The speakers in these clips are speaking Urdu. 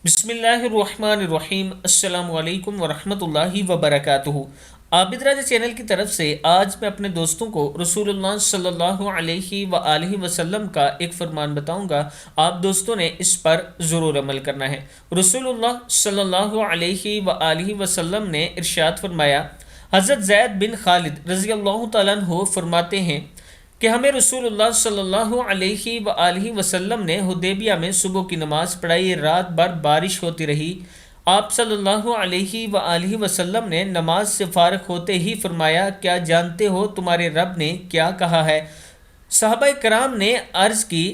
بسم اللہ الرحمن الرحیم۔ السلام علیکم ورحمۃ اللہ وبرکاتہ۔ عابد راجہ چینل کی طرف سے آج میں اپنے دوستوں کو رسول اللہ صلی اللہ علیہ وآلہ وسلم کا ایک فرمان بتاؤں گا۔ آپ دوستوں نے اس پر ضرور عمل کرنا ہے۔ رسول اللہ صلی اللہ علیہ وآلہ وسلم نے ارشاد فرمایا، حضرت زید بن خالد رضی اللہ تعالیٰ عنہ فرماتے ہیں کہ ہمیں رسول اللہ صلی اللہ علیہ وآلہ وسلم نے حدیبیہ میں صبح کی نماز پڑھائی، رات بھر بارش ہوتی رہی۔ آپ صلی اللہ علیہ وآلہ وسلم نے نماز سے فارغ ہوتے ہی فرمایا، کیا جانتے ہو تمہارے رب نے کیا کہا ہے؟ صحابہ کرام نے عرض کی،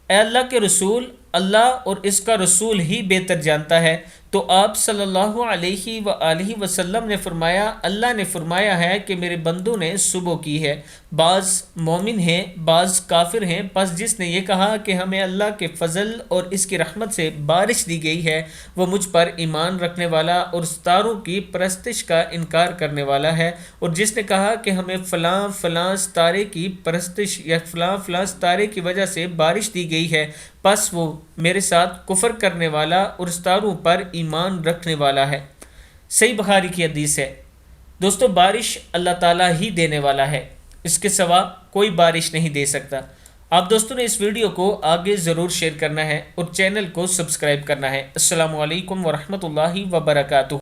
اے اللہ کے رسول، اللہ اور اس کا رسول ہی بہتر جانتا ہے۔ تو آپ صلی اللہ علیہ وآلہ وسلم نے فرمایا، اللہ نے فرمایا ہے کہ میرے بندوں نے صبح کی ہے، بعض مومن ہیں بعض کافر ہیں، پس جس نے یہ کہا کہ ہمیں اللہ کے فضل اور اس کی رحمت سے بارش دی گئی ہے، وہ مجھ پر ایمان رکھنے والا اور ستاروں کی پرستش کا انکار کرنے والا ہے، اور جس نے کہا کہ ہمیں فلاں فلاں ستارے کی پرستش یا فلاں فلاں ستارے کی وجہ سے بارش دی گئی ہے، پس وہ میرے ساتھ کفر کرنے والا اور ستاروں پر ایمان رکھنے والا ہے۔ صحیح بخاری کی حدیث ہے۔ دوستو، بارش اللہ تعالیٰ ہی دینے والا ہے، اس کے سوا کوئی بارش نہیں دے سکتا۔ آپ دوستوں نے اس ویڈیو کو آگے ضرور شیئر کرنا ہے اور چینل کو سبسکرائب کرنا ہے۔ السلام علیکم ورحمۃ اللہ وبرکاتہ۔